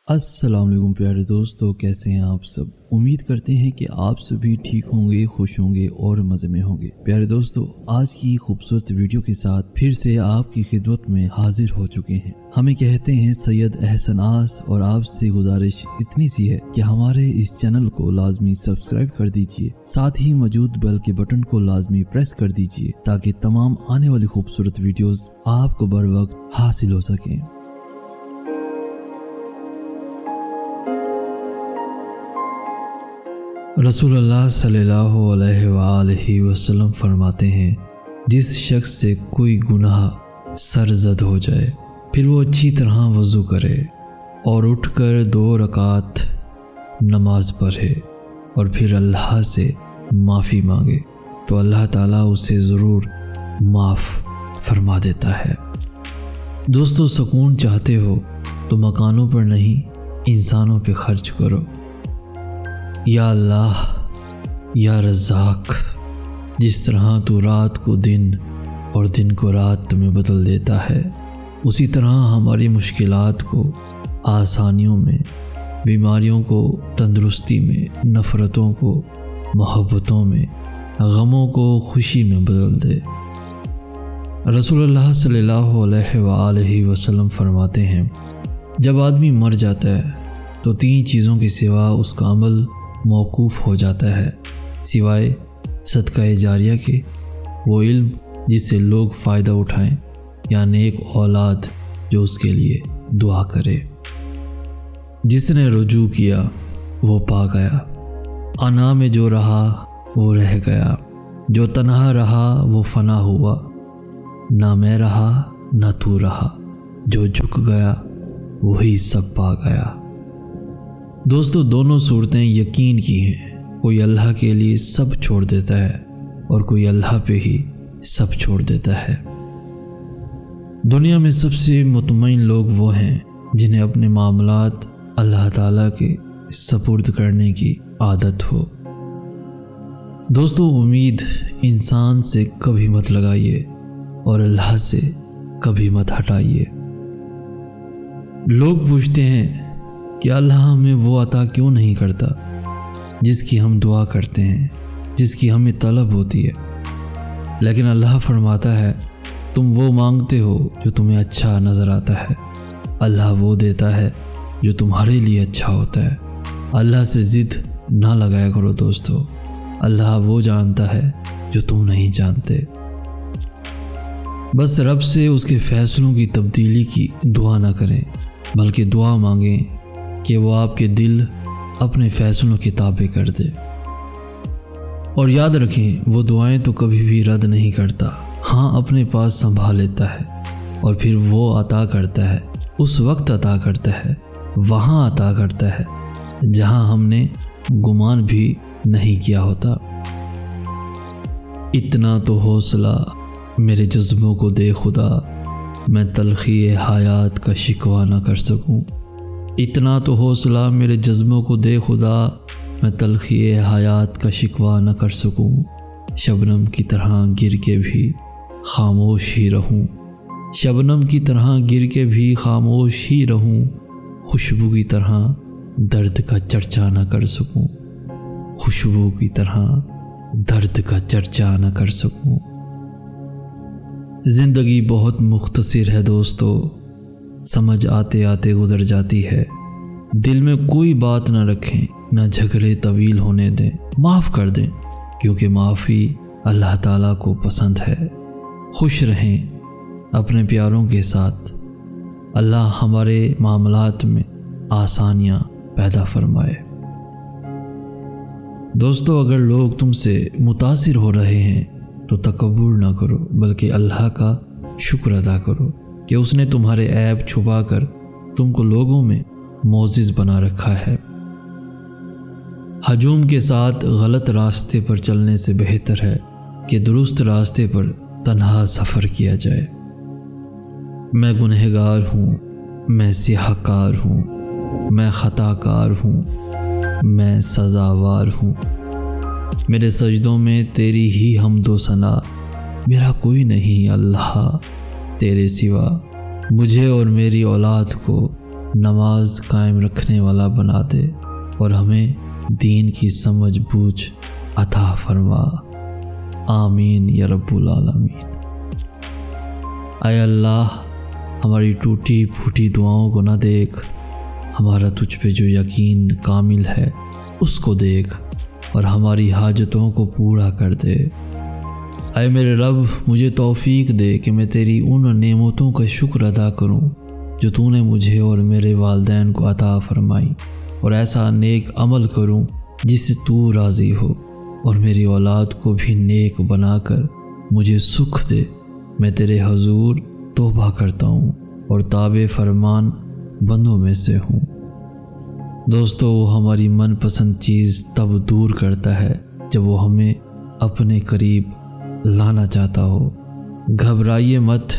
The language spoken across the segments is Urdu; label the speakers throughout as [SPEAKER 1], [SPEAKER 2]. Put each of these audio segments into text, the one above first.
[SPEAKER 1] السلام علیکم پیارے دوستو، کیسے ہیں آپ سب؟ امید کرتے ہیں کہ آپ سبھی ٹھیک ہوں گے، خوش ہوں گے اور مزے میں ہوں گے۔ پیارے دوستو، آج کی خوبصورت ویڈیو کے ساتھ پھر سے آپ کی خدمت میں حاضر ہو چکے ہیں۔ ہمیں کہتے ہیں سید احسن آس، اور آپ سے گزارش اتنی سی ہے کہ ہمارے اس چینل کو لازمی سبسکرائب کر دیجئے، ساتھ ہی موجود بیل کے بٹن کو لازمی پریس کر دیجئے تاکہ تمام آنے والی خوبصورت ویڈیوز آپ کو بر وقت حاصل ہو سکیں۔ رسول اللہ صلی اللہ علیہ وآلہ وسلم فرماتے ہیں، جس شخص سے کوئی گناہ سرزد ہو جائے پھر وہ اچھی طرح وضو کرے اور اٹھ کر 2 رکعت نماز پڑھے اور پھر اللہ سے معافی مانگے تو اللہ تعالیٰ اسے ضرور معاف فرما دیتا ہے۔ دوستو، سکون چاہتے ہو تو مکانوں پر نہیں، انسانوں پہ خرچ کرو۔ یا اللہ، یا رزاق، جس طرح تو رات کو دن اور دن کو رات میں بدل دیتا ہے، اسی طرح ہماری مشکلات کو آسانیوں میں، بیماریوں کو تندرستی میں، نفرتوں کو محبتوں میں، غموں کو خوشی میں بدل دے۔ رسول اللہ صلی اللہ علیہ وآلہ وسلم فرماتے ہیں، جب آدمی مر جاتا ہے تو 3 چیزوں کے سوا اس کا عمل موقوف ہو جاتا ہے، سوائے صدقہ جاریہ کے، وہ علم جس سے لوگ فائدہ اٹھائیں، یا نیک اولاد جو اس کے لیے دعا کرے۔ جس نے رجوع کیا وہ پا گیا، انا میں جو رہا وہ رہ گیا، جو تنہا رہا وہ فنا ہوا، نہ میں رہا نہ تو رہا، جو جھک گیا وہی سب پا گیا۔ دوستو، دونوں صورتیں یقین کی ہیں، کوئی اللہ کے لیے سب چھوڑ دیتا ہے اور کوئی اللہ پہ ہی سب چھوڑ دیتا ہے۔ دنیا میں سب سے مطمئن لوگ وہ ہیں جنہیں اپنے معاملات اللہ تعالیٰ کے سپرد کرنے کی عادت ہو۔ دوستو، امید انسان سے کبھی مت لگائیے اور اللہ سے کبھی مت ہٹائیے۔ لوگ پوچھتے ہیں کہ اللہ ہمیں وہ عطا کیوں نہیں کرتا جس کی ہم دعا کرتے ہیں، جس کی ہمیں طلب ہوتی ہے، لیکن اللہ فرماتا ہے تم وہ مانگتے ہو جو تمہیں اچھا نظر آتا ہے، اللہ وہ دیتا ہے جو تمہارے لیے اچھا ہوتا ہے۔ اللہ سے ضد نہ لگایا کرو دوستو، اللہ وہ جانتا ہے جو تم نہیں جانتے۔ بس رب سے اس کے فیصلوں کی تبدیلی کی دعا نہ کریں، بلکہ دعا مانگیں کہ وہ آپ کے دل اپنے فیصلوں کے تابع کر دے۔ اور یاد رکھیں، وہ دعائیں تو کبھی بھی رد نہیں کرتا، ہاں اپنے پاس سنبھال لیتا ہے، اور پھر وہ عطا کرتا ہے، اس وقت عطا کرتا ہے، وہاں عطا کرتا ہے جہاں ہم نے گمان بھی نہیں کیا ہوتا۔ اتنا تو حوصلہ میرے جذبوں کو دے خدا، میں تلخی حیات کا شکوہ نہ کر سکوں۔ اتنا تو حوصلہ میرے جذبوں کو دے خدا، میں تلخی حیات کا شکوہ نہ کر سکوں۔ شبنم کی طرح گر کے بھی خاموش ہی رہوں، شبنم کی طرح گر کے بھی خاموش ہی رہوں، خوشبو کی طرح درد کا چرچا نہ کر سکوں، خوشبو کی طرح درد کا چرچا نہ کر سکوں۔ زندگی بہت مختصر ہے دوستو، سمجھ آتے آتے گزر جاتی ہے۔ دل میں کوئی بات نہ رکھیں، نہ جھگڑے طویل ہونے دیں، معاف کر دیں، کیونکہ معافی اللہ تعالیٰ کو پسند ہے۔ خوش رہیں اپنے پیاروں کے ساتھ، اللہ ہمارے معاملات میں آسانیاں پیدا فرمائے۔ دوستو، اگر لوگ تم سے متاثر ہو رہے ہیں تو تکبر نہ کرو، بلکہ اللہ کا شکر ادا کرو کہ اس نے تمہارے عیب چھپا کر تم کو لوگوں میں معزز بنا رکھا ہے۔ ہجوم کے ساتھ غلط راستے پر چلنے سے بہتر ہے کہ درست راستے پر تنہا سفر کیا جائے۔ میں گنہگار ہوں، میں سیاہ کار ہوں، میں خطا کار ہوں، میں سزاوار ہوں، میرے سجدوں میں تیری ہی حمد و ثنا، میرا کوئی نہیں اللہ تیرے سوا، مجھے اور میری اولاد کو نماز قائم رکھنے والا بنا دے اور ہمیں دین کی سمجھ بوجھ عطا فرما۔ آمین یا رب العالمین۔ اے اللہ، ہماری ٹوٹی پھوٹی دعاؤں کو نہ دیکھ، ہمارا تجھ پہ جو یقین کامل ہے اس کو دیکھ اور ہماری حاجتوں کو پورا کر دے۔ اے میرے رب، مجھے توفیق دے کہ میں تیری ان نعمتوں کا شکر ادا کروں جو تو نے مجھے اور میرے والدین کو عطا فرمائی، اور ایسا نیک عمل کروں جس سے تو راضی ہو، اور میری اولاد کو بھی نیک بنا کر مجھے سکھ دے۔ میں تیرے حضور توبہ کرتا ہوں اور تابع فرمان بندوں میں سے ہوں۔ دوستو، وہ ہماری من پسند چیز تب دور کرتا ہے جب وہ ہمیں اپنے قریب لانا چاہتا ہو۔ گھبرائیے مت،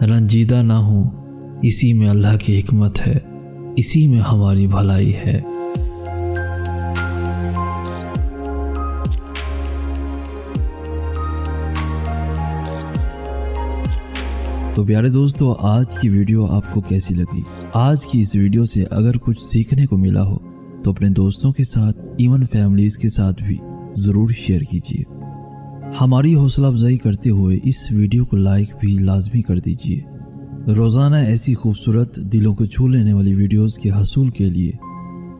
[SPEAKER 1] رنجیدہ نہ ہوں، اسی میں اللہ کی حکمت ہے، اسی میں ہماری بھلائی ہے۔
[SPEAKER 2] تو پیارے دوستو، آج کی ویڈیو آپ کو کیسی لگی؟ آج کی اس ویڈیو سے اگر کچھ سیکھنے کو ملا ہو تو اپنے دوستوں کے ساتھ، ایون فیملیز کے ساتھ بھی ضرور شیئر کیجیے۔ ہماری حوصلہ افزائی کرتے ہوئے اس ویڈیو کو لائک بھی لازمی کر دیجیے۔ روزانہ ایسی خوبصورت دلوں کو چھو لینے والی ویڈیوز کے حصول کے لیے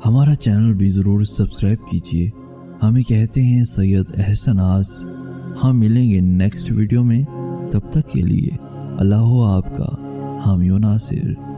[SPEAKER 2] ہمارا چینل بھی ضرور سبسکرائب کیجیے۔ ہمیں کہتے ہیں سید احسن آس۔ ہم ملیں گے نیکسٹ ویڈیو میں، تب تک کے لیے اللہ ہو آپ کا حامی و ناصر۔